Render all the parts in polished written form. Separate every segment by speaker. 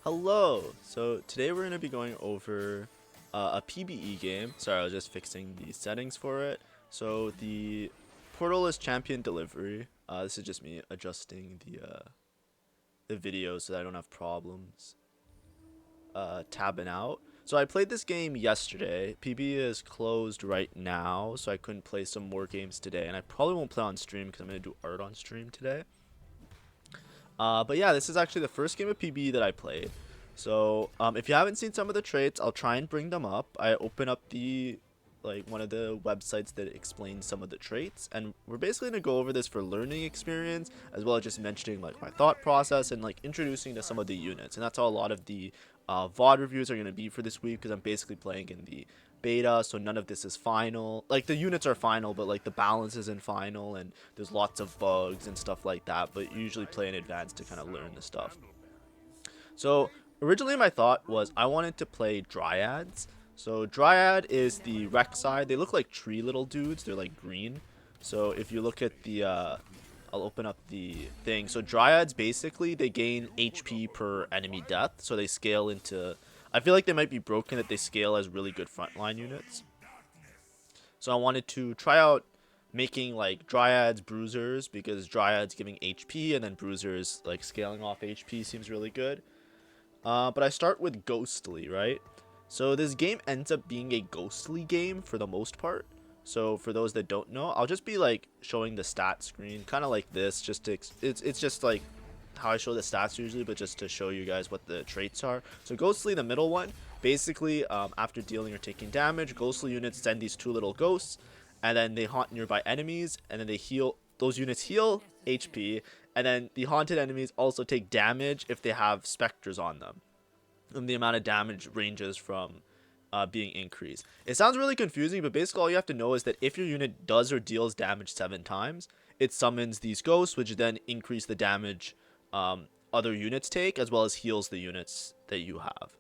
Speaker 1: Hello! So today we're going to be going over a PBE game. Sorry, I was just fixing the settings for it. So the portal is champion delivery. This is just me adjusting the video so that I don't have problems tabbing out. So I played this game yesterday. PBE is closed right now, so I couldn't play some more games today. And I probably won't play on stream because I'm going to do art on stream today. But yeah, this is actually the first game of PBE that I played. So if you haven't seen some of the traits, I'll try and bring them up. I open up one of the websites that explains some of the traits, and we're basically gonna go over this for learning experience, as well as just mentioning like my thought process and like introducing to some of the units. And that's how a lot of the VOD reviews are gonna be for this week, because I'm basically playing in the beta, so none of this is final. Like the units are final, but like the balance isn't final, and there's lots of bugs and stuff like that. But you usually play in advance to kind of learn the stuff. So originally my thought was I wanted to play Dryads. So Dryad is the rec side. They look like tree little dudes. They're like green. So if you look at the I'll open up the thing. So Dryads, basically they gain HP per enemy death, so they scale into, I feel like they might be broken that they scale as really good frontline units. So I wanted to try out making like Dryads bruisers, because Dryads giving HP and then bruisers like scaling off HP seems really good. But I start with Ghostly, right? So this game ends up being a Ghostly game for the most part. So for those that don't know, I'll just be like showing the stat screen, kind of like this, just to, it's just like how I show the stats usually, but just to show you guys what the traits are. So Ghostly, the middle one, basically after dealing or taking damage, Ghostly units send these two little ghosts, and then they haunt nearby enemies, and then they heal, those units heal HP, and then the haunted enemies also take damage if they have specters on them. And the amount of damage ranges from being increased. It sounds really confusing, but basically all you have to know is that if your unit does or deals damage 7 times, it summons these ghosts, which then increase the damage other units take, as well as heals the units that you have,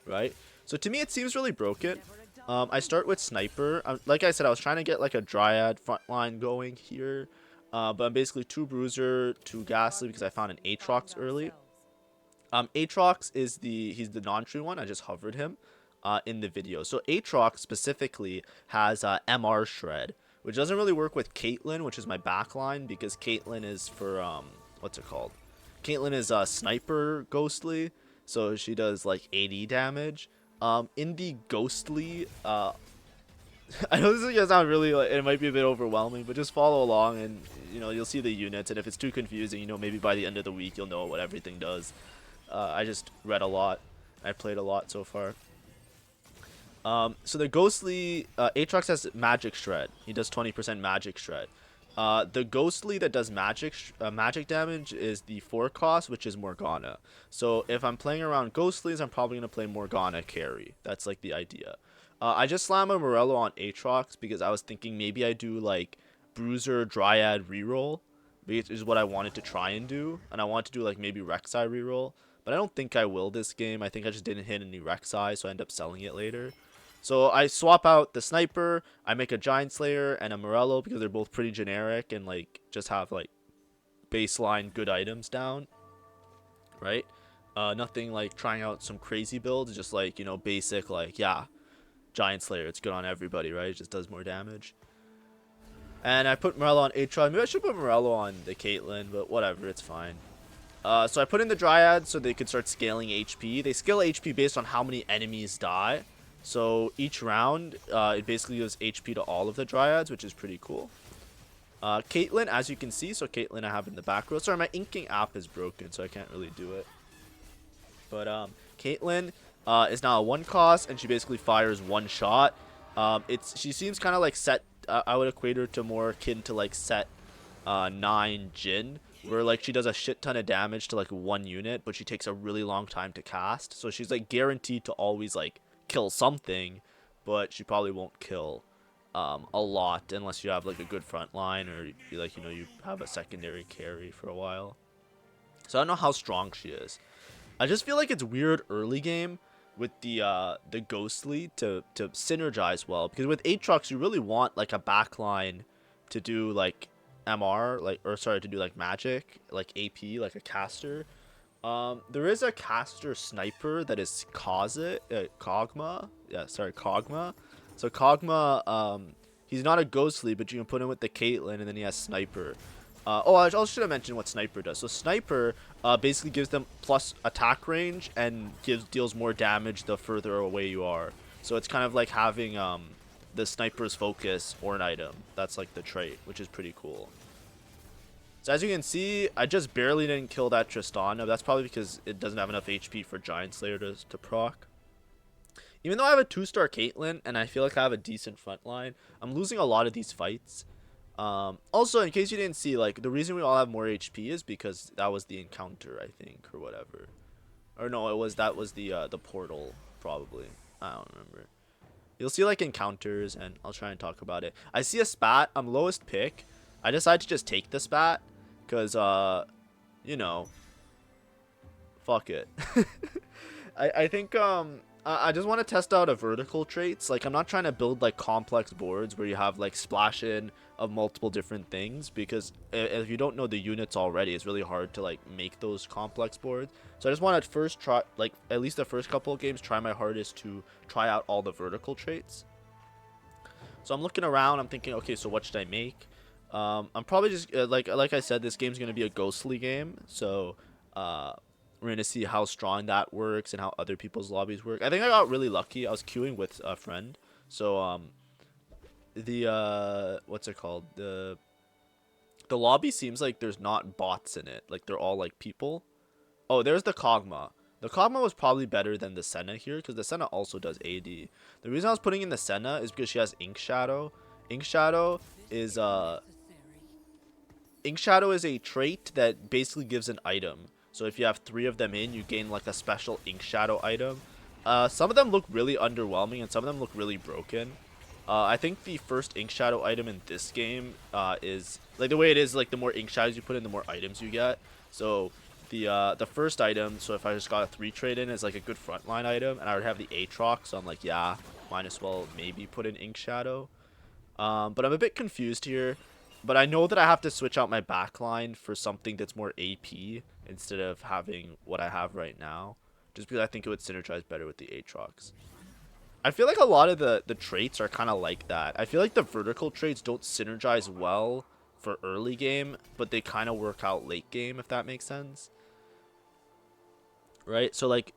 Speaker 1: right? So to me, it seems really broken. I start with Sniper. Like I said, I was trying to get like a Dryad frontline going here, but I'm basically 2 Bruiser, 2 Ghastly, because I found an Aatrox early. Aatrox is he's the non-true one. I just hovered him in the video. So Aatrox specifically has MR Shred, which doesn't really work with Caitlyn, which is my backline, because Caitlyn is for what's it called? Caitlyn is Sniper Ghostly, so she does like 80 damage. In the Ghostly, I know this is gonna sound really like, it might be a bit overwhelming, but just follow along, and you know, you'll see the units. And if it's too confusing, you know, maybe by the end of the week you'll know what everything does. I just read a lot. I played a lot so far. So the Ghostly, Aatrox has Magic Shred. He does 20% Magic Shred. The Ghostly that does magic damage is the 4 cost, which is Morgana. So if I'm playing around Ghostlies, I'm probably going to play Morgana carry. That's like the idea. I just slam a Morello on Aatrox because I was thinking maybe I do like Bruiser Dryad reroll, which is what I wanted to try and do. And I want to do like maybe Rek'Sai reroll. But I don't think I will this game. I think I just didn't hit any Rek'Sai, so I end up selling it later. So I swap out the Sniper, I make a Giant Slayer and a Morello, because they're both pretty generic and like just have like baseline good items down, right? Nothing like trying out some crazy builds, just like, you know, basic, like, yeah, Giant Slayer, it's good on everybody, right? It just does more damage. And I put Morello on Aatrox. Maybe I should put Morello on the Caitlyn, but whatever, it's fine. So I put in the Dryad so they could start scaling HP. They scale HP based on how many enemies die. So each round, it basically gives HP to all of the Dryads, which is pretty cool. Caitlyn, as you can see, so Caitlyn I have in the back row. Sorry, my inking app is broken, so I can't really do it. But Caitlyn is now a 1 cost, and she basically fires 1 shot. She seems kind of like set. I would equate her to more akin to like set 9 Jhin, where like she does a shit ton of damage to like 1 unit, but she takes a really long time to cast. So she's like guaranteed to always like kill something, but she probably won't kill a lot unless you have like a good front line, or you, like, you know, you have a secondary carry for a while. So I don't know how strong she is. I just feel like it's weird early game with the Ghostly to synergize well, because with Aatrox you really want like a backline to do like MR, like, or sorry, to do like magic, like AP, like a caster. There is a caster sniper that is Kog'Maw. Yeah, sorry, Kog'Maw. So Kog'Maw, he's not a ghostly, but you can put him with the Caitlyn, and then he has sniper. I should have mentioned what sniper does. So sniper, basically gives them plus attack range and deals more damage the further away you are. So it's kind of like having the sniper's focus or an item. That's like the trait, which is pretty cool. So as you can see, I just barely didn't kill that Tristana. That's probably because it doesn't have enough HP for Giant Slayer to proc. Even though I have a 2-star Caitlyn and I feel like I have a decent front line, I'm losing a lot of these fights. Also, in case you didn't see, like, the reason we all have more HP is because that was the encounter, I think, or whatever. Or no, that was the portal, probably. I don't remember. You'll see, like, encounters, and I'll try and talk about it. I see a spat. I'm lowest pick. I decided to just take the spat. Because, you know, fuck it. I think, I just want to test out a vertical traits. Like, I'm not trying to build, like, complex boards where you have, like, splash in of multiple different things. Because if you don't know the units already, it's really hard to, like, make those complex boards. So I just want to first try, like, at least the first couple of games, try my hardest to try out all the vertical traits. So I'm looking around. I'm thinking, okay, so what should I make? I'm probably just like I said, this game's gonna be a ghostly game, so we're gonna see how strong that works and how other people's lobbies work. I think I got really lucky. I was queuing with a friend, so what's it called, the lobby seems like there's not bots in it, like they're all like people. Oh, there's the Kog'Maw. The Kog'Maw was probably better than the Senna here because the Senna also does AD. The reason I was putting in the Senna is because she has Ink Shadow. Ink Shadow is Ink Shadow is a trait that basically gives an item. So if you have 3 of them in, you gain like a special Ink Shadow item. Some of them look really underwhelming and some of them look really broken. I think the first Ink Shadow item in this game is like the way it is, like the more Ink Shadows you put in, the more items you get. So the first item, so if I just got a 3 trade in, is like a good frontline item, and I would have the Aatrox, so I'm like, yeah, might as well maybe put in Ink Shadow. But I'm a bit confused here. But I know that I have to switch out my backline for something that's more AP instead of having what I have right now. Just because I think it would synergize better with the Aatrox. I feel like a lot of the traits are kind of like that. I feel like the vertical traits don't synergize well for early game, but they kind of work out late game, if that makes sense. Right? So like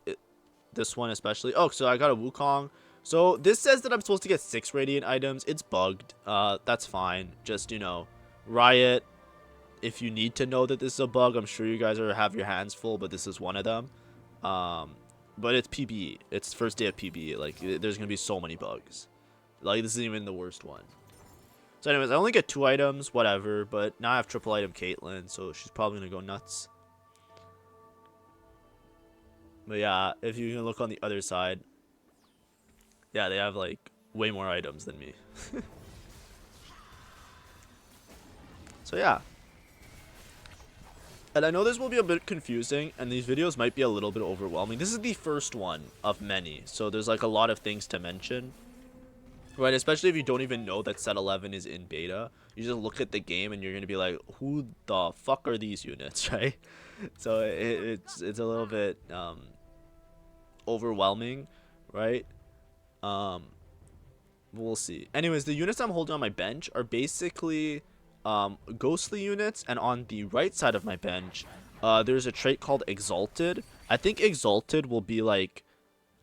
Speaker 1: this one especially. Oh, so I got a Wukong. So this says that I'm supposed to get 6 radiant items. It's bugged. That's fine. Just, you know, Riot, if you need to know that this is a bug, I'm sure you guys have your hands full, but this is one of them. But it's PBE. It's first day of PBE. Like, there's gonna be so many bugs. Like, this isn't even the worst one. So anyways, I only get 2 items, whatever, but now I have triple item Caitlyn, so she's probably gonna go nuts. But yeah, if you can look on the other side, yeah, they have like way more items than me. So yeah. And I know this will be a bit confusing, and these videos might be a little bit overwhelming. This is the first one of many, so there's like a lot of things to mention. Right, especially if you don't even know that set 11 is in beta. You just look at the game and you're going to be like, who the fuck are these units, right? So it's a little bit overwhelming, right? We'll see. Anyways, the units I'm holding on my bench are basically ghostly units, and on the right side of my bench, there's a trait called Exalted. I think Exalted will be like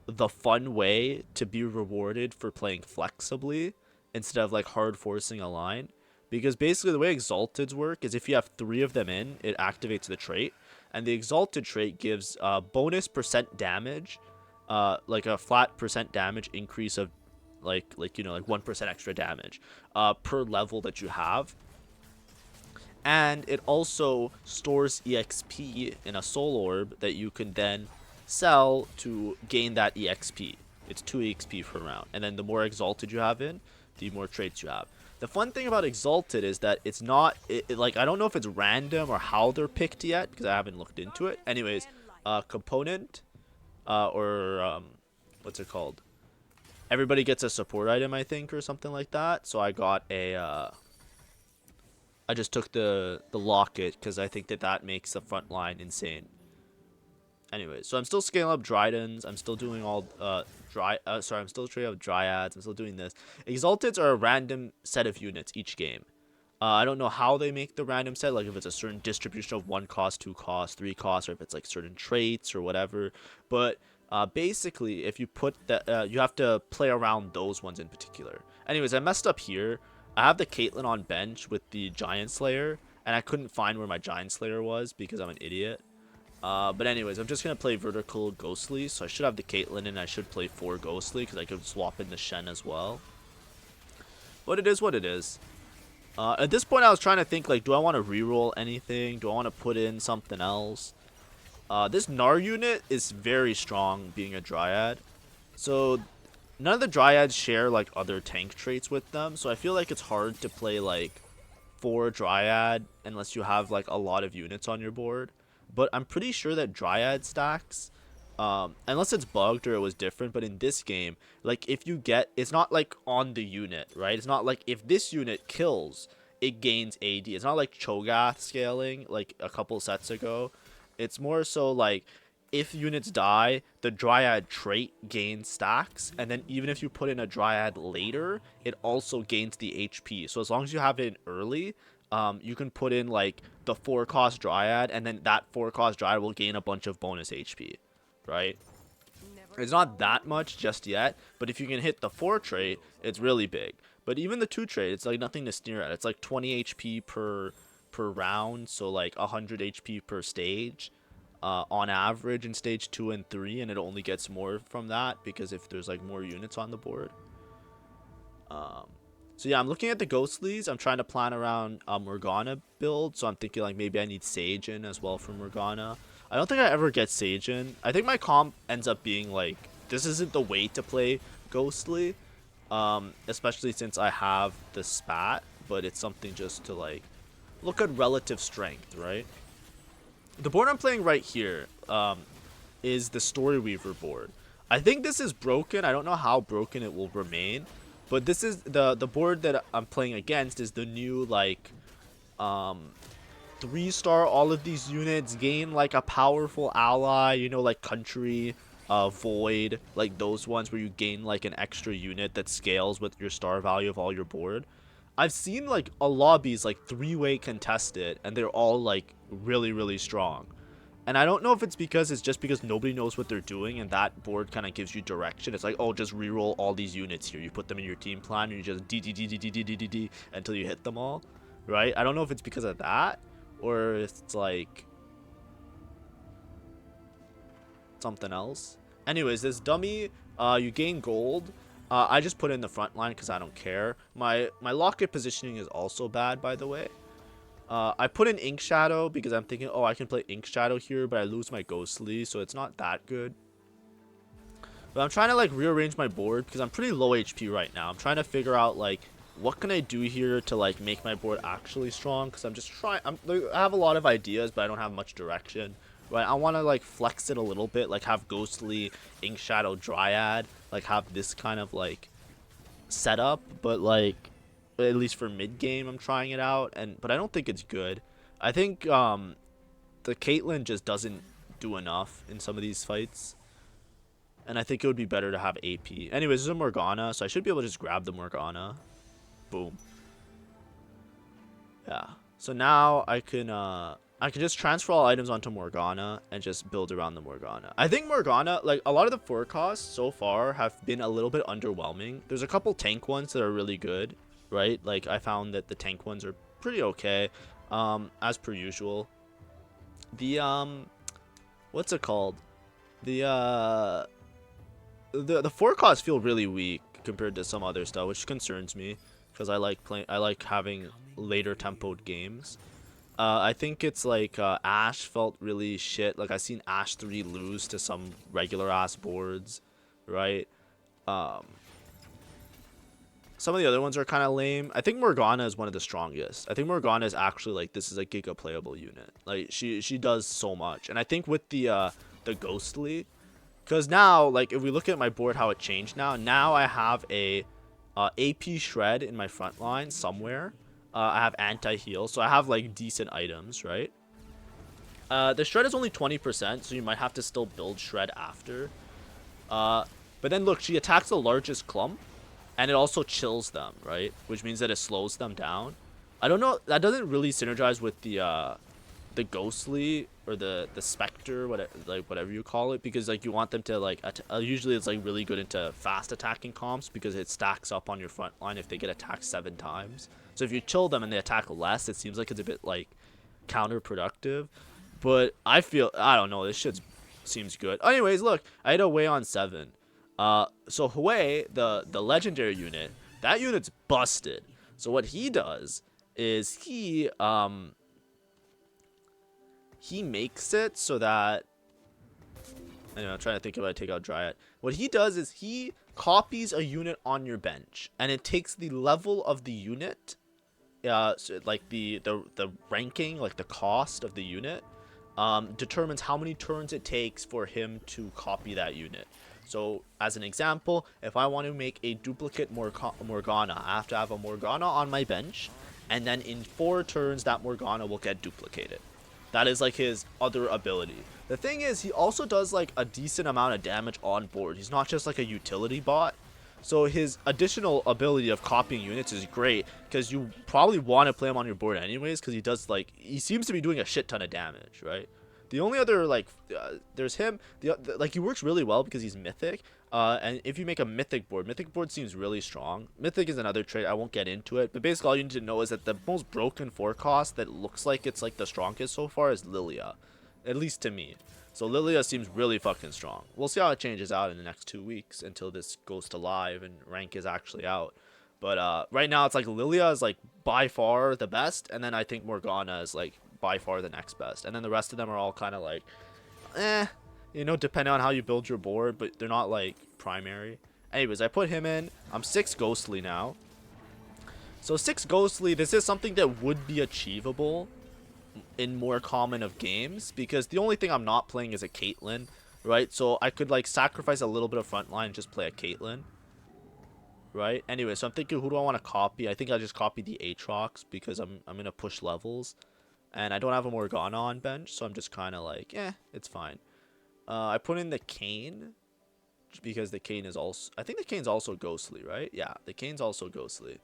Speaker 1: the fun way to be rewarded for playing flexibly instead of like hard forcing a line, because basically the way Exalteds work is if you have 3 of them in, it activates the trait, and the Exalted trait gives bonus percent damage, like a flat percent damage increase of like you know, like 1% extra damage per level that you have. And it also stores EXP in a soul orb that you can then sell to gain that EXP. It's 2 EXP per round. And then the more Exalted you have in, the more traits you have. The fun thing about Exalted is that it's not, like, I don't know if it's random or how they're picked yet, because I haven't looked into it. Anyways, component, what's it called? Everybody gets a support item, I think, or something like that. So I got a, I just took the locket because I think that makes the front line insane. Anyway, so I'm still scaling up Drydens. I'm still doing all I'm still trading up Dryads. I'm still doing this. Exalteds are a random set of units each game. I don't know how they make the random set, like if it's a certain distribution of 1 cost, 2 cost, 3 cost, or if it's like certain traits or whatever. But basically, if you put that, you have to play around those ones in particular. Anyways, I messed up here. I have the Caitlyn on bench with the Giant Slayer, and I couldn't find where my Giant Slayer was because I'm an idiot. But anyways, I'm just going to play vertical Ghostly, so I should have the Caitlyn and I should play 4 Ghostly because I could swap in the Shen as well. But it is what it is. At this point, I was trying to think, like, do I want to reroll anything? Do I want to put in something else? This Gnar unit is very strong being a Dryad. So, none of the Dryads share, like, other tank traits with them. So, I feel like it's hard to play, like, 4 Dryad unless you have, like, a lot of units on your board. But I'm pretty sure that Dryad stacks, unless it's bugged or it was different, but in this game, like if you get, it's not like on the unit, right? It's not like if this unit kills, it gains AD. It's not like Cho'Gath scaling like a couple sets ago. It's more so like if units die, the Dryad trait gains stacks, and then even if you put in a Dryad later, it also gains the HP. So as long as you have it early, you can put in like the 4 cost Dryad, and then that 4 cost Dryad will gain a bunch of bonus HP, right? It's not that much just yet, but if you can hit the 4 trait, it's really big. But even the 2 trait, it's like nothing to sneer at. It's like 20 HP per round, so like 100 HP per stage. On average in stage 2 and 3, and it only gets more from that because if there's like more units on the board. So yeah, I'm looking at the Ghostlies. I'm trying to plan around Morgana build, so I'm thinking like maybe I need Sage in as well for Morgana. I don't think I ever get Sage in. I think my comp ends up being like, this isn't the way to play Ghostly, especially since I have the spat, but it's something just to like look at relative strength, right? The board I'm playing right here is the Story Weaver board. I think this is broken. I don't know how broken it will remain, but this is the board that I'm playing against is the new like 3-star. All of these units gain like a powerful ally, you know, like Country, Void, like those ones where you gain like an extra unit that scales with your star value of all your board. I've seen like a lobbies like 3-way contested, and they're all like really strong. And I don't know if it's just because nobody knows what they're doing, and that board kind of gives you direction. It's like, oh, just reroll all these units here. You put them in your team plan, and you just D until you hit them all, right? I don't know if it's because of that, or it's like something else. Anyways, this dummy, you gain gold. I just put in the front line because I don't care. My locket positioning is also bad, by the way. I put in Ink Shadow because I'm thinking, oh, I can play Ink Shadow here, but I lose my Ghostly, so it's not that good. But I'm trying to like rearrange my board because I'm pretty low HP right now. I'm trying to figure out like what can I do here to like make my board actually strong, because I'm just trying. I have a lot of ideas, but I don't have much direction. Right, I want to like flex it a little bit, like have Ghostly, Ink Shadow, Dryad, like have this kind of like setup, but like at least for mid game I'm trying it out, but I don't think it's good. I think the Caitlyn just doesn't do enough in some of these fights, and I think it would be better to have AP. Anyways, this is a Morgana, so I should be able to just grab the Morgana. Boom. Yeah. So now I can just transfer all items onto Morgana and just build around the Morgana. I think Morgana, like a lot of the forecasts so far have been a little bit underwhelming. There's a couple tank ones that are really good, right? Like I found that the tank ones are pretty okay, as per usual. The what's it called? The forecasts feel really weak compared to some other stuff, which concerns me because I like having later tempoed games. I think it's like Ashe felt really shit. Like I seen Ashe 3 lose to some regular ass boards, right? Some of the other ones are kind of lame. I think Morgana is one of the strongest. I think Morgana is actually like, this is a giga playable unit. Like she does so much. And I think with the Ghostly, because now like if we look at my board how it changed now I have a AP Shred in my front line somewhere. I have anti-heal, so I have like decent items, right? The shred is only 20%, so you might have to still build shred after. But then look, she attacks the largest clump, and it also chills them, right? Which means that it slows them down. I don't know. That doesn't really synergize with the ghostly or the specter, whatever you call it, because like you want them to like usually it's like really good into fast attacking comps because it stacks up on your front line if they get attacked 7 times. So if you chill them and they attack less, it seems like it's a bit like counterproductive. But I don't know, this shit seems good. Anyways, look, I had a Hwei on 7. So Hwei, the legendary unit, that unit's busted. So what he does is he makes it so that, anyway, I'm trying to think if I take out Dryad. What he does is he copies a unit on your bench, and it takes the level of the unit, so like the ranking, like the cost of the unit, determines how many turns it takes for him to copy that unit. So as an example, if I want to make a duplicate Morgana, I have to have a Morgana on my bench, and then in 4 turns that Morgana will get duplicated. That is like his other ability. The thing is, he also does like a decent amount of damage on board. He's not just like a utility bot. So his additional ability of copying units is great because you probably want to play him on your board anyways, because he seems to be doing a shit ton of damage, right? The only other there's him. Like he works really well because he's mythic. And if you make a mythic board seems really strong. Mythic is another trait, I won't get into it, but basically all you need to know is that the most broken forecast that looks like it's like the strongest so far is Lilia, at least to me. So Lilia seems really fucking strong. We'll see how it changes out in the next 2 weeks until this goes to live and rank is actually out. But right now it's like Lilia is like by far the best, and then I think Morgana is like by far the next best, and then the rest of them are all kind of like you know, depending on how you build your board, but they're not like primary. Anyways, I put him in. I'm 6 ghostly now. So 6 ghostly, this is something that would be achievable in more common of games, because the only thing I'm not playing is a Caitlyn, right? So I could like sacrifice a little bit of frontline and just play a Caitlyn, right? Anyway, so I'm thinking, who do I want to copy? I think I'll just copy the Aatrox because I'm gonna push levels, and I don't have a Morgana on bench, so I'm just kind of like, it's fine. I put in the Kayn because the Kayn is also, I think the Kayn's also ghostly, right? Yeah, the Kayn's also ghostly.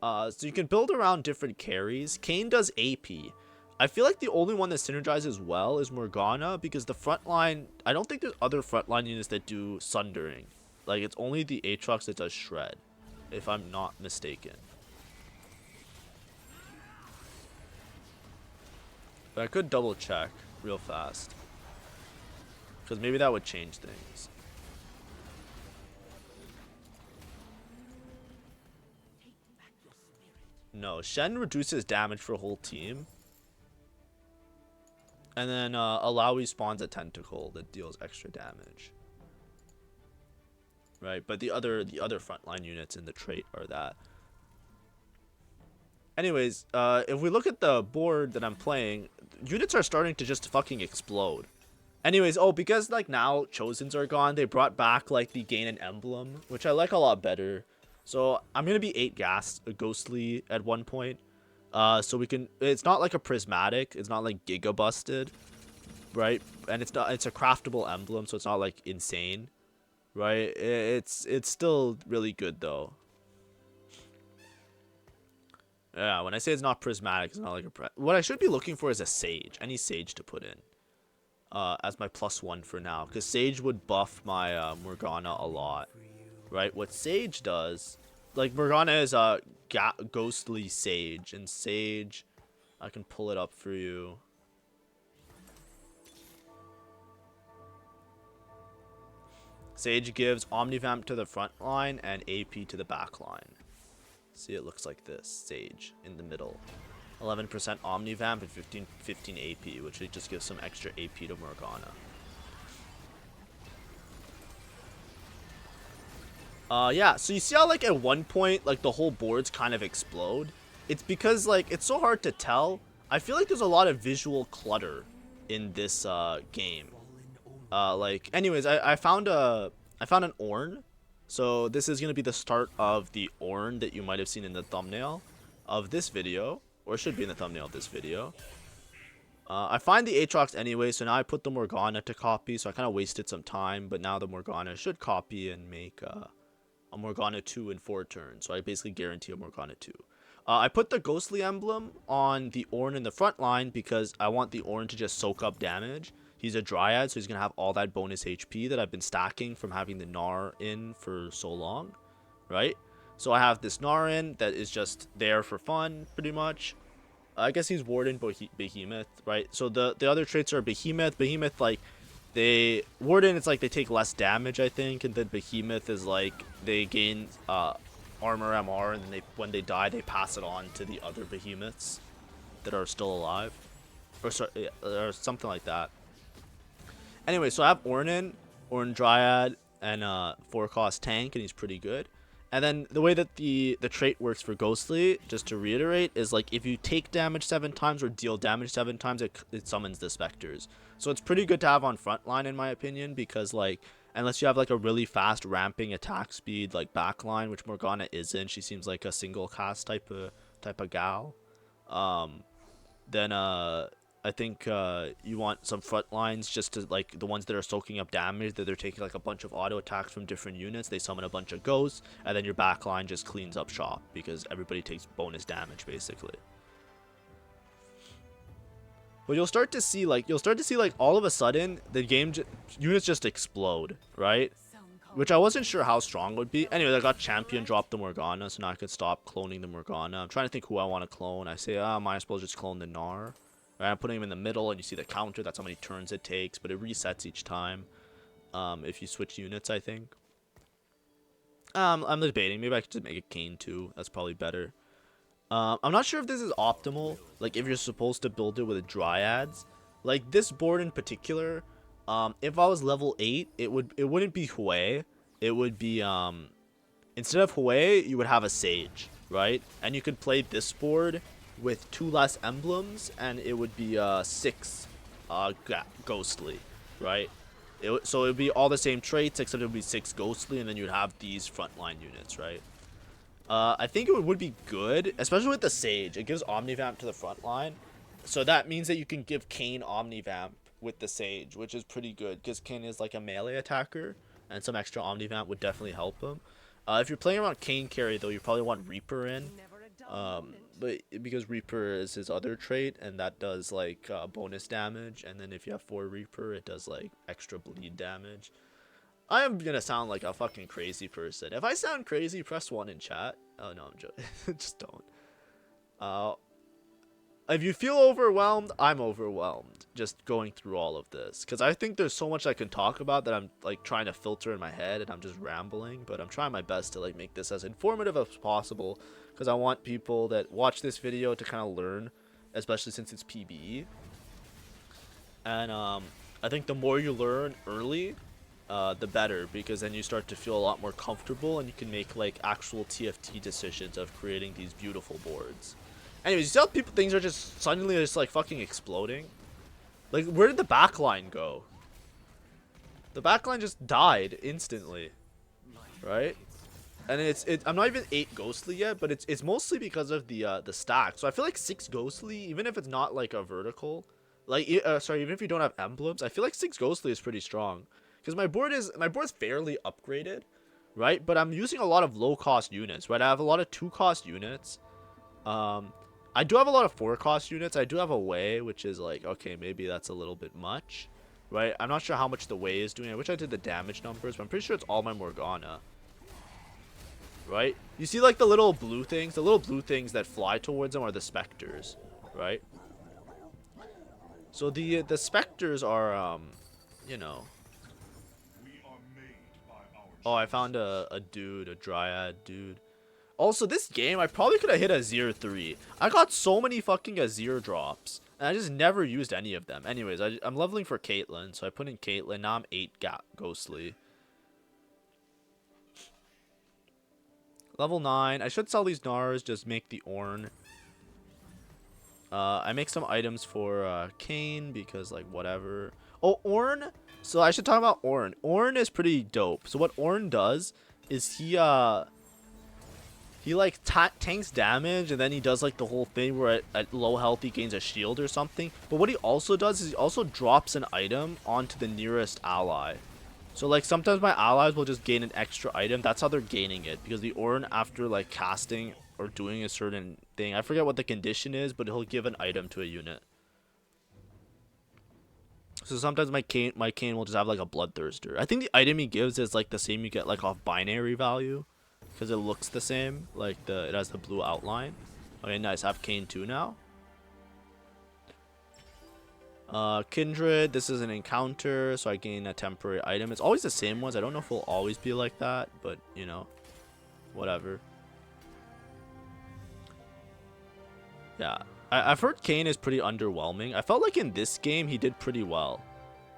Speaker 1: So you can build around different carries. Kayn does AP. I feel like the only one that synergizes well is Morgana, because the frontline, I don't think there's other frontline units that do sundering. Like, it's only the Aatrox that does shred, if I'm not mistaken. But I could double check real fast, because maybe that would change things. No, Shen reduces damage for a whole team. And then Alawi spawns a tentacle that deals extra damage. Right, but the other frontline units in the trait are that. Anyways, if we look at the board that I'm playing, units are starting to just fucking explode. Anyways, because like now Chosens are gone, they brought back like the gain an emblem, which I like a lot better. So I'm gonna be 8 ghostly at one point. So we can, it's not like a prismatic, it's not like giga busted, right? And it's a craftable emblem, so it's not like insane, right? It's still really good though. Yeah, when I say it's not prismatic, it's not like what I should be looking for is a sage, any sage to put in as my +1 for now, because sage would buff my Morgana a lot, right? What sage does, like Morgana is a ghostly sage, and sage, I can pull it up for you. Sage gives Omnivamp to the front line and AP to the back line. See, it looks like this. Sage in the middle. 11% Omnivamp and 15 AP, which just gives some extra AP to Morgana. Yeah, so you see how like at one point like the whole boards kind of explode? It's because like it's so hard to tell. I feel like there's a lot of visual clutter in this game. Anyways, I found an ORNN. So this is gonna be the start of the ORNN that you might have seen in the thumbnail of this video, or it should be in the thumbnail of this video. I find the Aatrox anyway, so now I put the Morgana to copy, so I kind of wasted some time, but now the Morgana should copy and make a Morgana 2 in 4 turns, so I basically guarantee a Morgana 2. I put the Ghostly emblem on the Ornn in the front line because I want the Ornn to just soak up damage. He's a Dryad, so he's going to have all that bonus HP that I've been stacking from having the Gnar in for so long, right? So I have this Gnar in that is just there for fun, pretty much. I guess he's Warden Behemoth, right? So the other traits are Behemoth. Behemoth, like, Warden, it's like they take less damage, I think, and then Behemoth is like they gain armor MR, and then when they die, they pass it on to the other Behemoths that are still alive, or something like that. Anyway, so I have ORNN, Dryad, and 4-cost tank, and he's pretty good. And then the way that the trait works for Ghostly, just to reiterate, is like if you take damage 7 times or deal damage 7 times, it summons the Spectres. So it's pretty good to have on frontline, in my opinion, because like unless you have like a really fast ramping attack speed like backline, which Morgana isn't, she seems like a single cast type of gal. Then I think you want some front lines just to like the ones that are soaking up damage, that they're taking like a bunch of auto attacks from different units. They summon a bunch of ghosts, and then your back line just cleans up shop because everybody takes bonus damage basically. But you'll start to see like all of a sudden the units just explode, right? Which I wasn't sure how strong it would be. Anyway, I got champion drop the Morgana, so now I could stop cloning the Morgana. I'm trying to think who I want to clone. I say, might as well just clone the Gnar. Right, I'm putting him in the middle, and you see the counter. That's how many turns it takes, but it resets each time. If you switch units, I think. I'm debating. Maybe I could just make a Kayn too. That's probably better. I'm not sure if this is optimal. Like, if you're supposed to build it with Dryads, like this board in particular. If I was level 8, it wouldn't be Hue. It would be instead of Hue, you would have a Sage, right? And you could play this board with 2 less emblems, and it would be 6 Ghostly, right? So it would be all the same traits, except it would be 6 Ghostly, and then you'd have these frontline units, right? I think it would be good, especially with the Sage. It gives Omnivamp to the front line, so that means that you can give Kayn Omnivamp with the Sage, which is pretty good, because Kayn is like a melee attacker, and some extra Omnivamp would definitely help him. If you're playing around Kayn carry, though, you probably want Reaper in. But because Reaper is his other trait, and that does like bonus damage, and then if you have 4 Reaper, it does like extra bleed damage. I am gonna sound like a fucking crazy person. If I sound crazy, press 1 in chat. Oh no, I'm joking. Just don't. If you feel overwhelmed, I'm overwhelmed just going through all of this, because I think there's so much I can talk about that I'm like trying to filter in my head, and I'm just rambling. But I'm trying my best to like make this as informative as possible, because I want people that watch this video to kind of learn, especially since it's PBE. And I think the more you learn early, the better, because then you start to feel a lot more comfortable, and you can make like actual TFT decisions of creating these beautiful boards. Anyways, you see how things are just suddenly just like fucking exploding? Like, where did the backline go? The backline just died instantly, right? And I'm not even 8 Ghostly yet, but it's mostly because of the stack. So I feel like 6 Ghostly, even if it's not like a vertical, like sorry, even if you don't have emblems, I feel like 6 Ghostly is pretty strong, because my board's fairly upgraded, right? But I'm using a lot of low cost units, right? I have a lot of 2-cost units. I do have a lot of 4-cost units. I do have a Way, which is like, okay, maybe that's a little bit much, right? I'm not sure how much the Way is doing. I wish I did the damage numbers, but I'm pretty sure it's all my Morgana, right? You see like the little blue things? The little blue things that fly towards them are the Spectres, right? So the Spectres are, you know. Oh, I found a dude, a Dryad dude. Also, this game, I probably could have hit Azir 3. I got so many fucking Azir drops, and I just never used any of them. Anyways, I'm leveling for Caitlyn, so I put in Caitlyn. Now I'm 8 Ghostly. Level 9. I should sell these Gnars, just make the Ornn. I make some items for Kayn, because, like, whatever. Oh, Ornn. So I should talk about Ornn. Ornn is pretty dope. So what Ornn does is he he like tanks damage, and then he does like the whole thing where at low health he gains a shield or something. But what he also does is he also drops an item onto the nearest ally. So like sometimes my allies will just gain an extra item. That's how they're gaining it, because the Ornn, after like casting or doing a certain thing, I forget what the condition is, but he'll give an item to a unit. So sometimes my cane will just have like a bloodthirster. I think the item he gives is like the same you get like off binary value, because it looks the same, like it has the blue outline. Okay, nice. I have cane 2 now. Kindred, this is an encounter, so I gain a temporary item. It's always the same ones. I don't know if it'll always be like that, but you know, whatever. Yeah, I've heard Kayn is pretty underwhelming. I felt like in this game he did pretty well.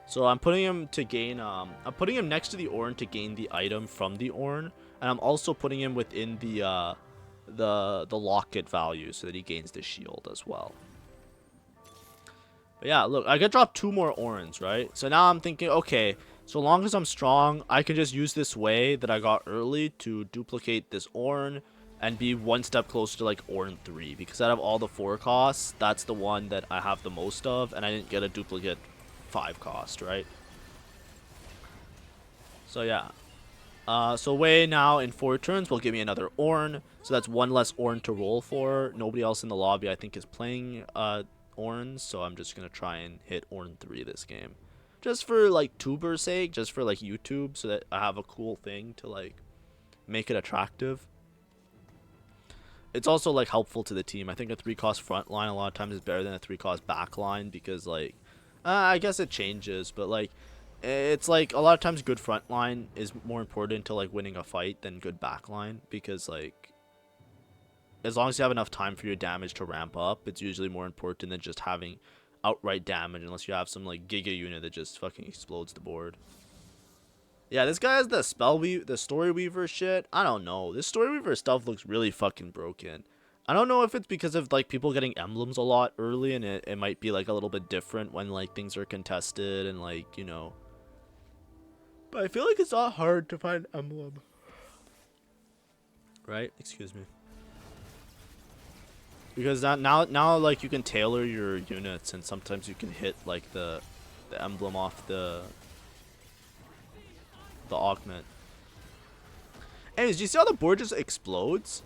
Speaker 1: So I'm putting him to gain, I'm putting him next to the Ornn to gain the item from the Ornn, and I'm also putting him within the locket value so that he gains the shield as well. But yeah, look, I could drop 2 more Ornns, right? So now I'm thinking, okay, so long as I'm strong, I can just use this way that I got early to duplicate this Ornn and be one step closer to like Ornn 3. Because out of all the 4 costs, that's the one that I have the most of, and I didn't get a duplicate 5 cost, right? So yeah. So Wei now in 4 turns will give me another Ornn. So that's 1 less Ornn to roll for. Nobody else in the lobby I think is playing Ornns, so I'm just gonna try and hit Ornn 3 this game, just for like tuber's sake, just for like YouTube, so that I have a cool thing to like make it attractive. It's also like helpful to the team. I think a 3-cost front line a lot of times is better than a 3-cost back line, because like I guess it changes, but like it's like a lot of times good front line is more important to like winning a fight than good back line, because like as long as you have enough time for your damage to ramp up, it's usually more important than just having outright damage, unless you have some like giga unit that just fucking explodes the board. Yeah, this guy has the the story weaver shit. I don't know. This story weaver stuff looks really fucking broken. I don't know if it's because of like people getting emblems a lot early, and it might be like a little bit different when like things are contested and like, you know. But I feel like it's not hard to find emblem. Right? Excuse me. Because now like you can tailor your units, and sometimes you can hit like the emblem off the augment. Anyways, do you see how the board just explodes?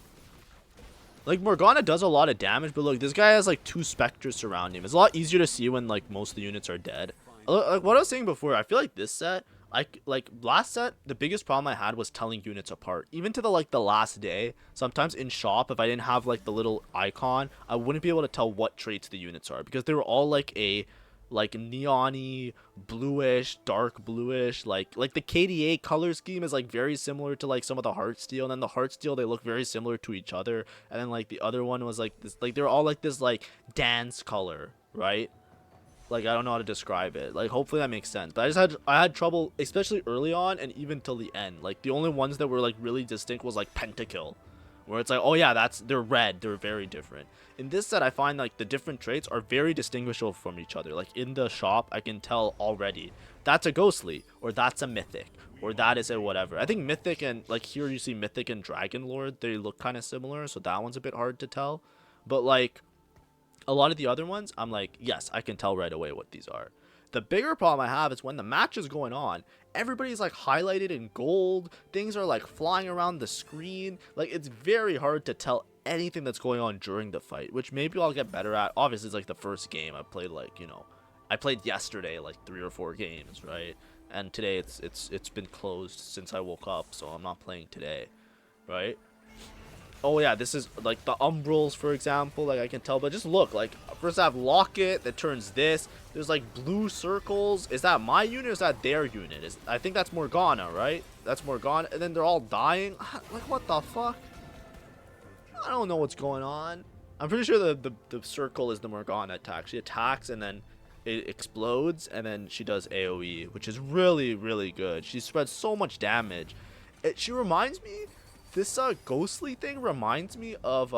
Speaker 1: Like Morgana does a lot of damage, but look, this guy has like 2 specters surrounding him. It's a lot easier to see when like most of the units are dead. Like what I was saying before, I feel like this set, like last set, the biggest problem I had was telling units apart. Even to the last day, sometimes in shop, if I didn't have like the little icon, I wouldn't be able to tell what traits the units are, because they were all like a neon-y, bluish, dark bluish, like the KDA color scheme is like very similar to like some of the Heartsteel, and then the Heartsteel, they look very similar to each other, and then like the other one was like this, like they're all like this like dance color, right? Like I don't know how to describe it. Like hopefully that makes sense. But I had trouble, especially early on and even till the end. Like the only ones that were like really distinct was like Pentakill, where it's like, oh yeah, they're red, they're very different. In this set, I find like the different traits are very distinguishable from each other. Like in the shop, I can tell already that's a ghostly, or that's a mythic, or that is a whatever. I think mythic, and like here you see mythic and dragon lord, they look kind of similar, so that one's a bit hard to tell. But like a lot of the other ones, I'm like, yes, I can tell right away what these are. The bigger problem I have is when the match is going on, everybody's like highlighted in gold, things are like flying around the screen, like it's very hard to tell anything that's going on during the fight, which maybe I'll get better at. Obviously it's like the first game I played, like, you know, I played yesterday like 3 or 4 games, right? And today it's been closed since I woke up, so I'm not playing today, right? Oh yeah, this is like the umbrals, for example, like I can tell. But just look, like first I have locket that turns this, there's like blue circles. Is that my unit or is that their unit? I think that's Morgana, right? That's Morgana, and then they're all dying. Like what the fuck? I don't know what's going on. I'm pretty sure the circle is the Morgana attack. She attacks and then it explodes, and then she does AoE, which is really, really good. She spreads so much damage. She reminds me, this ghostly thing reminds me of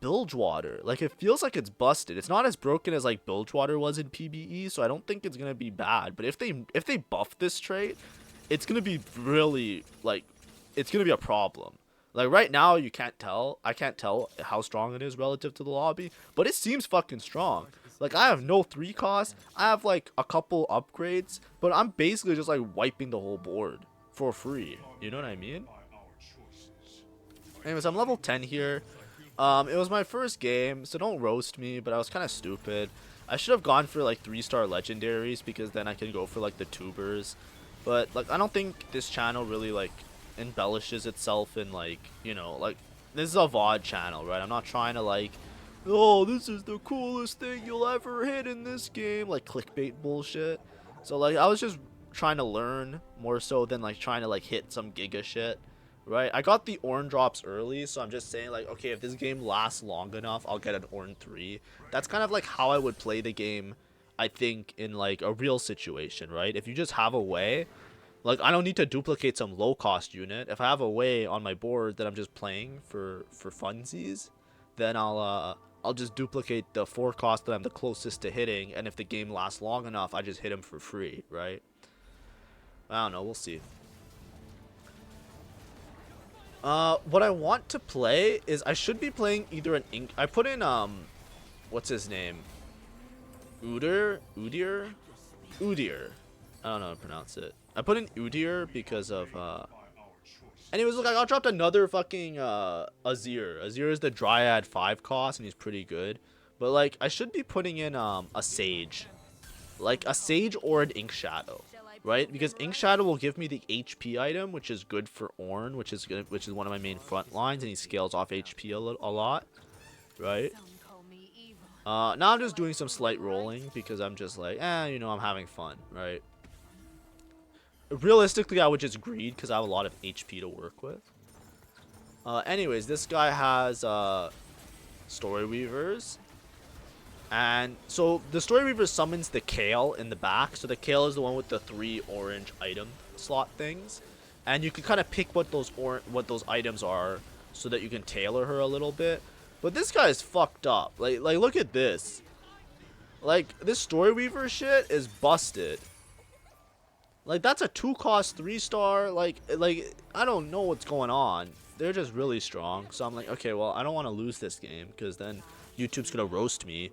Speaker 1: Bilgewater. Like it feels like it's busted. It's not as broken as like Bilgewater was in PBE, so I don't think it's gonna be bad. But if they buff this trait, it's gonna be really like, it's gonna be a problem. Like right now, you can't tell. I can't tell how strong it is relative to the lobby, but it seems fucking strong. Like I have no 3 cost. I have like a couple upgrades, but I'm basically just like wiping the whole board for free. You know what I mean? Anyways, I'm level 10 here. It was my first game, so don't roast me, but I was kind of stupid. I should have gone for like 3-star legendaries because then I can go for like the tubers. But like I don't think this channel really like embellishes itself in like, you know, like this is a VOD channel, right? I'm not trying to like, oh, this is the coolest thing you'll ever hit in this game, like clickbait bullshit. So like I was just trying to learn more so than like trying to like hit some giga shit. Right, I got the Ornn drops early, so I'm just saying like, okay, if this game lasts long enough, I'll get an Ornn 3. That's kind of like how I would play the game, I think, in like a real situation, right? If you just have a way, like I don't need to duplicate some low cost unit. If I have a way on my board that I'm just playing for funsies, then I'll just duplicate the 4 cost that I'm the closest to hitting, and if the game lasts long enough, I just hit him for free, right? I don't know, we'll see. What I want to play is I should be playing either an ink. I put in what's his name? Udyr. I don't know how to pronounce it. I put in Udyr because of Anyways, look, I got dropped another fucking Azir. Azir is the Dryad 5 cost and he's pretty good. But like I should be putting in a Sage. Like a Sage or an Ink Shadow. Right, because Ink Shadow will give me the HP item, which is good for Ornn, which is one of my main front lines, and he scales off HP a lot, right? Now I'm just doing some slight rolling because I'm just like, you know, I'm having fun, right? Realistically, I would just greed because I have a lot of HP to work with. Anyways, this guy has Story Weavers. And so the Story Weaver summons the Kale in the back. So the Kale is the one with the 3 orange item slot things. And you can kind of pick what those items are so that you can tailor her a little bit. But this guy is fucked up. Like look at this. Like this Story Weaver shit is busted. Like that's a 2 cost 3-star. Like I don't know what's going on. They're just really strong. So I'm like, okay, well, I don't want to lose this game because then YouTube's gonna roast me.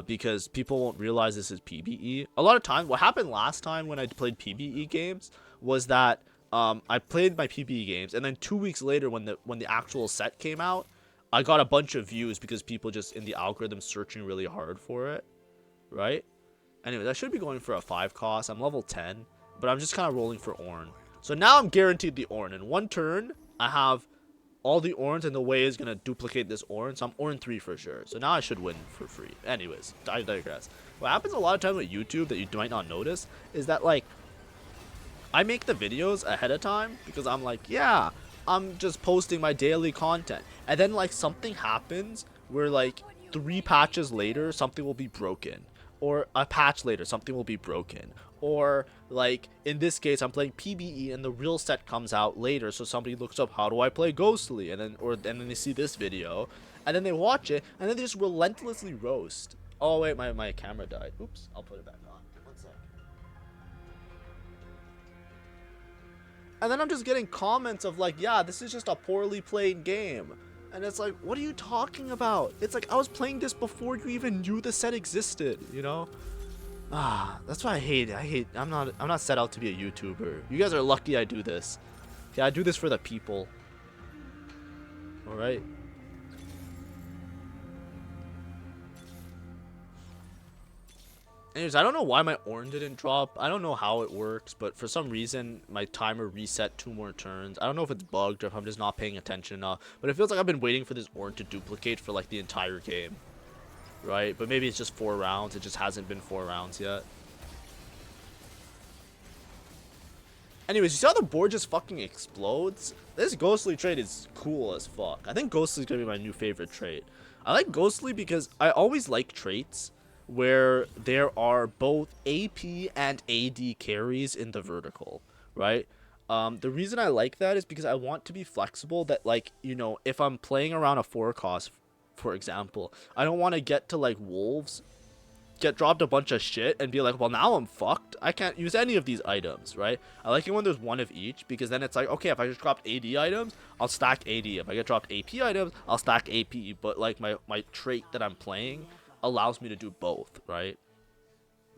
Speaker 1: Because people won't realize this is PBE. A lot of times, what happened last time when I played PBE games was that I played my PBE games, and then 2 weeks later, when the actual set came out, I got a bunch of views because people just in the algorithm searching really hard for it, right? Anyways, I should be going for a 5 cost. I'm level 10, but I'm just kind of rolling for Ornn. So now I'm guaranteed the Ornn. In one turn, I have all the Ornns, and the way is going to duplicate this Ornn, so I'm Ornn 3 for sure. So now I should win for free. Anyways, I digress. What happens a lot of times with YouTube that you might not notice is that, like, I make the videos ahead of time because I'm like, yeah, I'm just posting my daily content. And then, like, something happens where, like, 3 patches later, something will be broken. Or a patch later, something will be broken. Or like in this case, I'm playing PBE and the real set comes out later, so somebody looks up how do I play Ghostly, and then they see this video, and then they watch it, and then they just relentlessly roast. Oh wait, my camera died. Oops, I'll put it back on. One sec. And then I'm just getting comments of like, yeah, this is just a poorly played game. And it's like, what are you talking about? It's like, I was playing this before you even knew the set existed, you know? That's why I hate it. I'm not set out to be a YouTuber. You guys are lucky I do this. Yeah, I do this for the people. Alright? Anyways, I don't know why my Ornn didn't drop. I don't know how it works, but for some reason, my timer reset 2 more turns. I don't know if it's bugged or if I'm just not paying attention enough, but it feels like I've been waiting for this Ornn to duplicate for like the entire game. Right? But maybe it's just 4 rounds. It just hasn't been 4 rounds yet. Anyways, you see how the board just fucking explodes? This Ghostly trait is cool as fuck. I think Ghostly is going to be my new favorite trait. I like Ghostly because I always like traits where there are both AP and AD carries in the vertical, right? The reason I like that is because I want to be flexible that, like, you know, if I'm playing around a 4 cost, for example, I don't want to get to like wolves get dropped a bunch of shit and be like, well, now I'm fucked. I can't use any of these items, right? I like it when there's one of each, because then it's like, okay, if I just dropped AD items, I'll stack AD. If I get dropped AP items, I'll stack AP. But like my trait that I'm playing allows me to do both, right?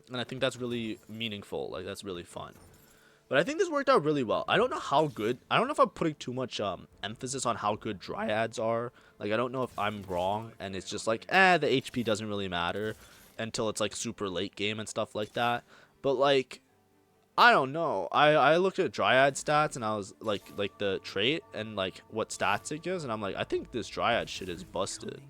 Speaker 1: And I think that's really meaningful. Like, that's really fun. But I think this worked out really well. I don't know how good. I don't know if I'm putting too much emphasis on how good Dryads are. Like, I don't know if I'm wrong and it's just like, the HP doesn't really matter until it's like super late game and stuff like that. But like, I don't know. I looked at Dryad stats and I was like the trait and like what stats it gives, and I'm like, I think this Dryad shit is busted.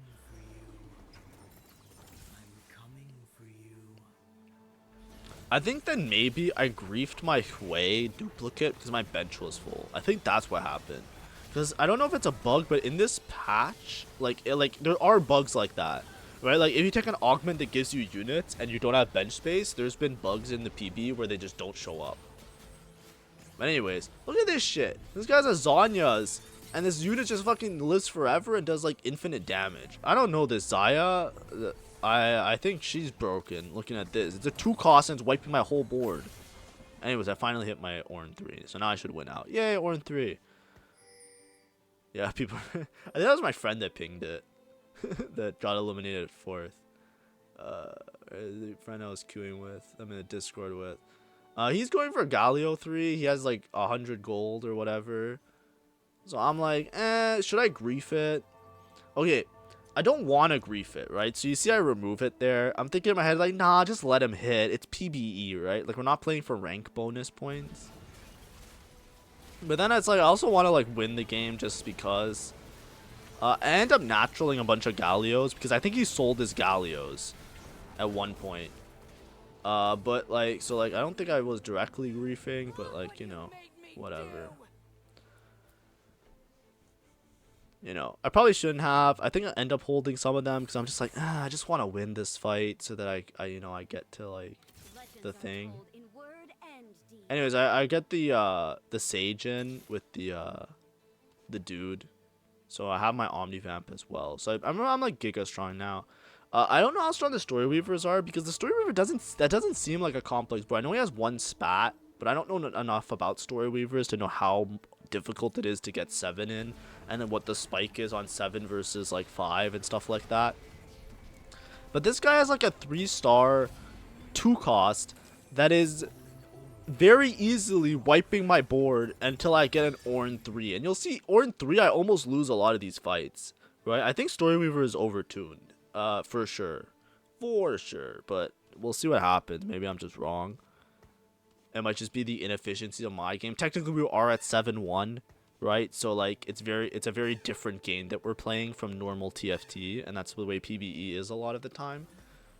Speaker 1: I think then maybe I griefed my Hui duplicate because my bench was full. I think that's what happened. Because I don't know if it's a bug, but in this patch, like there are bugs like that, right? Like if you take an augment that gives you units and you don't have bench space, there's been bugs in the PB where they just don't show up. But anyways, look at this shit. This guy's a Zanya's, and this unit just fucking lives forever and does like infinite damage. I don't know this Zaya. I think she's broken looking at this. It's a 2 cost and it's wiping my whole board. Anyways, I finally hit my ORNN 3. So now I should win out. Yay, ORNN 3. Yeah, people. I think that was my friend that pinged it. That got eliminated 4th. The friend I was queuing with. I'm in a Discord with. He's going for Galio 3. He has like 100 gold or whatever. So I'm like, should I grief it? Okay. I don't want to grief it, right? So you see I remove it there. I'm thinking in my head like, nah, just let him hit. It's PBE, right? Like, we're not playing for rank bonus points. But then it's like, I also want to like win the game just because. I end up naturaling a bunch of Galios because I think he sold his Galios at one point. But like, so like, I don't think I was directly griefing, but like, you know, whatever. You know, I probably shouldn't have. I think I end up holding some of them because I'm just like, I just want to win this fight so that I you know, I get to like the thing. Anyways, I get the Sage in with the dude, so I have my Omnivamp as well. So I'm like Giga strong now. I don't know how strong the Story Weavers are because the Story Weaver doesn't seem like a complex, but I know he has 1 spat, but I don't know enough about Story Weavers to know how difficult it is to get 7 in, and then what the spike is on 7 versus like 5 and stuff like that. But this guy has like a 3-star 2 cost that is very easily wiping my board until I get an ORNN 3. And you'll see ORNN 3 I almost lose a lot of these fights, right? I think Story Weaver is overtuned, for sure, but we'll see what happens. Maybe I'm just wrong. It might just be the inefficiency of my game. Technically, we are at 7-1, right? So like, it's a very different game that we're playing from normal TFT, and that's the way PBE is a lot of the time,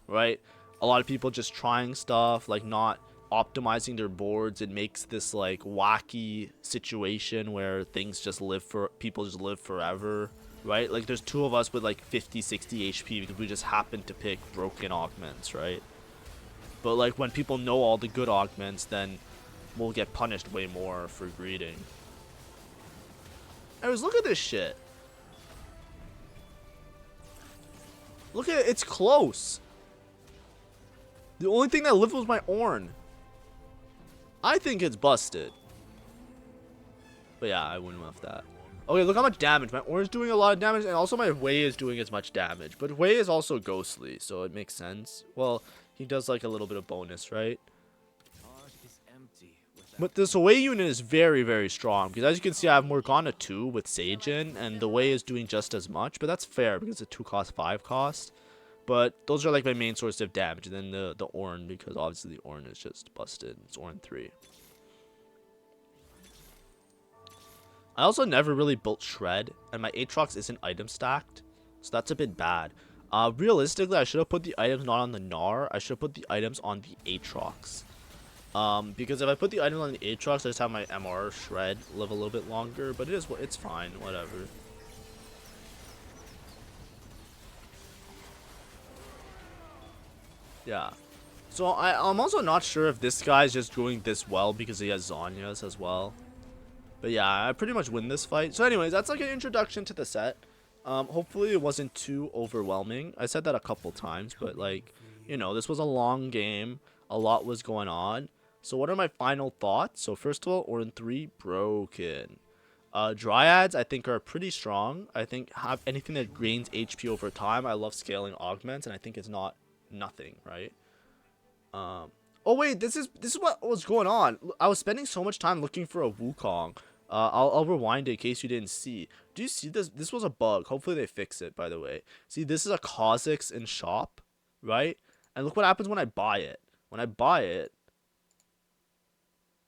Speaker 1: right? A lot of people just trying stuff, like not optimizing their boards. It makes this like wacky situation where people just live forever, right? Like there's 2 of us with like 50, 60 HP because we just happen to pick broken augments, right? But like when people know all the good augments, then we'll get punished way more for greeting. Anyways, look at this shit. Look at it, it's close. The only thing that lived was my ORNN. I think it's busted. But yeah, I wouldn't have that. Okay, look how much damage. My ORNN's doing a lot of damage, and also my Hui is doing as much damage. But Hui is also ghostly, so it makes sense. Well, he does like a little bit of bonus, right? But this Hui unit is very, very strong. Because as you can see, I have Morgana 2 with Sage in, and the Hui is doing just as much. But that's fair because it's a 2 cost, 5 cost. But those are like my main source of damage. And then the ORNN, because obviously the ORNN is just busted. It's ORNN 3. I also never really built Shred, and my Aatrox isn't item stacked. So that's a bit bad. Realistically, I should have put the items not on the Gnar. I should have put the items on the Aatrox. Because if I put the items on the Aatrox, I just have my MR Shred live a little bit longer. But it's fine, whatever. Yeah. So I'm also not sure if this guy's just doing this well because he has Zanya's as well. But yeah, I pretty much win this fight. So anyways, that's like an introduction to the set. Hopefully it wasn't too overwhelming. I said that a couple times, but like, you know, this was a long game. A lot was going on. So what are my final thoughts? So first of all, ORNN 3 broken. Dryads I think are pretty strong. I think have anything that gains HP over time. I love scaling augments, and I think it's not nothing, right? Oh wait, this is what was going on. I was spending so much time looking for a Wukong. I'll rewind it in case you didn't see. Do you see this? This was a bug. Hopefully they fix it, by the way. See, this is a Kha'Zix in shop, right? And look what happens when I buy it. When I buy it,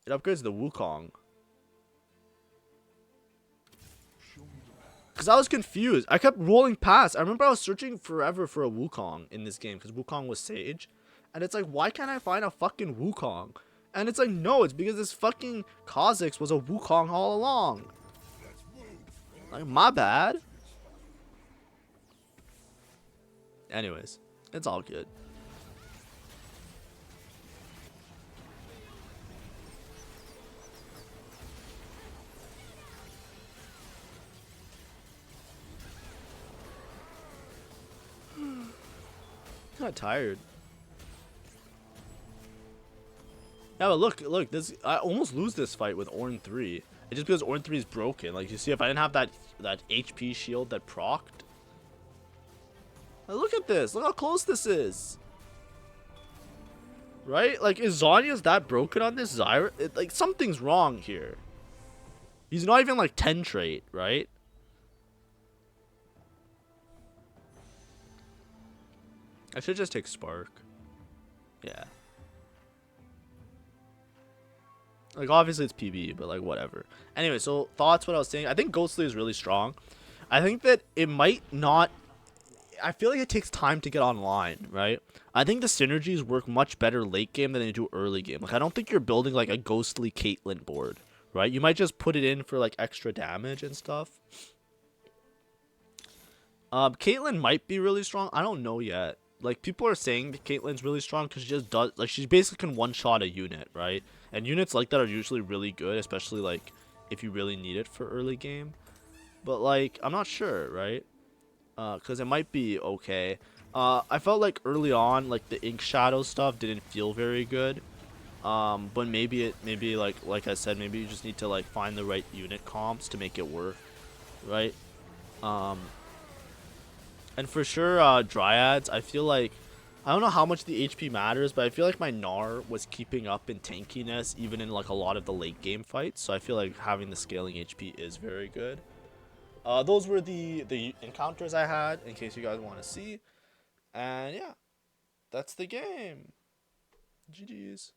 Speaker 1: it upgrades the Wukong. Because I was confused. I kept rolling past. I remember I was searching forever for a Wukong in this game because Wukong was Sage. And it's like, why can't I find a fucking Wukong? And it's like, no, it's because this fucking Kha'Zix was a Wukong all along. Like, my bad. Anyways, it's all good. Got tired. Yeah, but look, this I almost lose this fight with ORNN 3. It's just because ORNN 3 is broken. Like, you see, if I didn't have that HP shield that procced. Like, look at this. Look how close this is. Right? Like, is Zhonya's that broken on this Zyra? Like, something's wrong here. He's not even like 10 trait, right? I should just take Spark. Yeah. Like, obviously it's PBE, but like, whatever. Anyway, so thoughts, what I was saying. I think Ghostly is really strong. I think that it might not... I feel like it takes time to get online, right? I think the synergies work much better late game than they do early game. Like, I don't think you're building like a Ghostly Caitlyn board, right? You might just put it in for like extra damage and stuff. Caitlyn might be really strong. I don't know yet. Like, people are saying that Caitlyn's really strong because she just does, like, she basically can one-shot a unit, right? And units like that are usually really good, especially, like, if you really need it for early game. But, like, I'm not sure, right? Because it might be okay. I felt like early on, like, the Ink Shadow stuff didn't feel very good. But maybe like I said, maybe you just need to, like, find the right unit comps to make it work, right? And for sure, Dryads, I feel like, I don't know how much the HP matters, but I feel like my Gnar was keeping up in tankiness, even in like a lot of the late game fights. So I feel like having the scaling HP is very good. Those were the encounters I had, in case you guys want to see. And yeah, that's the game. GG's.